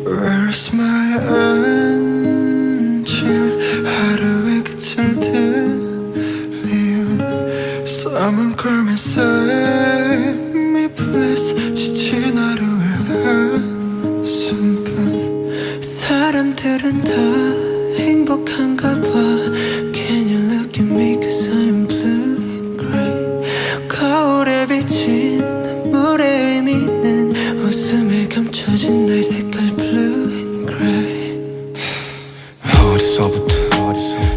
Where's my engine? 하루의 끝을 들리운 Someone call me, save me please. 지친 하루의 한숨뿐 사람들은 다 행복한가 봐. Can you look at me cause I'm blue and gray. 거울에 비친 물의 의미 있는 웃음에 감춰진 나의 색깔 blue and gray. 어디서부터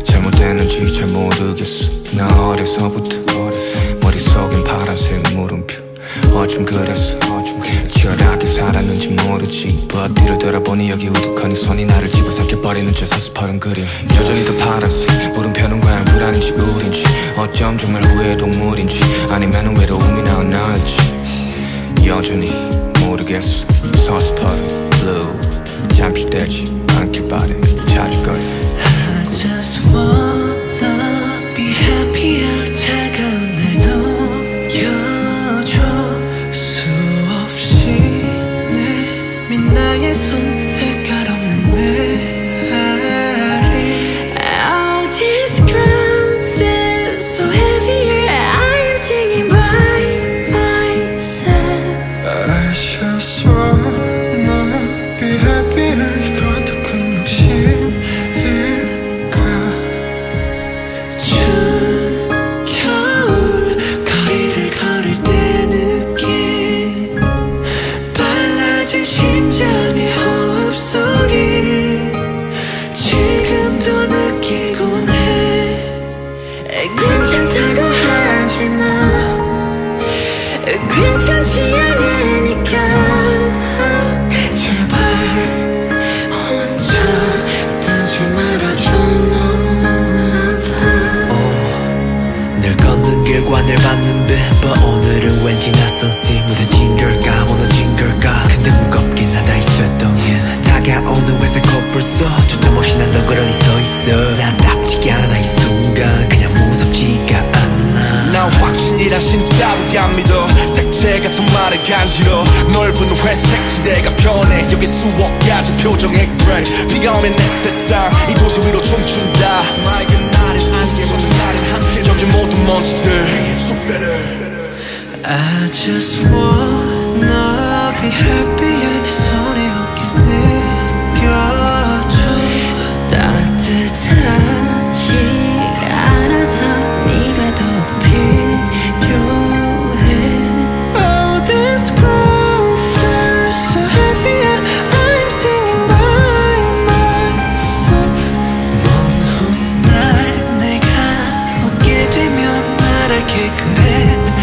잘못됐는지 잘 모르겠어. 나 어려서부터 머릿속엔 파란색 물음표. 어쩜 그랬어 치열하게 살았는지 모르지. But 뒤를 돌아보니 여기 우두커니 손이 나를 집어삼켜버리는 저 서스퍼른 그림. 여전히 더 파란색 물음표는 과연 불안인지 우린지. 어쩜 정말 후회의 동물인지 아니면 외로움이나 나을지 여전히 모르겠어. 서스퍼른 blue 잠시되지 않길 바래. 찾을 거야. I just wanna be happier. 차가운 날 녹여줘. 수없이 내민 나의 손 색깔 없는 메아리. All this ground feels so heavier. I'm singing by myself. I just wanna be happier. 이것도 큰 욕심일까. 추운 겨울 거리를 걸을 때 느낀 빨라진 심장의 호흡소리 지금도 느끼곤 해. 괜찮다고 하지마. 괜찮지 않으니까 제발 혼자 두지 말아줘. 너무 아파. 늘 걷는 길과 늘 맞는 빛 But 오늘은 왠지 낯선 씨. 무뎌진 걸까 무너진 걸까. 근데 무겁긴 하다 이 쇳덩이. 다가오는 회색 코뿔 속 초점 없이 난 덩그러니 서있어. 나답지가 않아 이 순간 그냥 무섭지가 않아. 난 확신이란 신 따위 안 믿어. 색채 같은 말을 간지러. 넓은 회색 지대가 변해. 여기 수억 가지 표정의 그레이. 비가 오면 내 세상 이 도시 위로 춤춘다. 맑은 날엔 안개 젖은 날엔 함께. 여기 모든 먼지들 숲배를. I just wanna be happy. 내 손에 어깨 느껴줘. 따뜻하지 않아서 네가 더 필요해. Oh, this ground feels so heavy. I'm singing by myself. 먼 훗날 내가 웃게 되면 말할게 그랬었다고.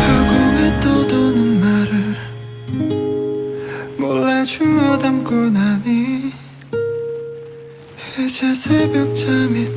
허공에 떠도는 말을 몰래 주워 담고 나니 이제 새벽 잠이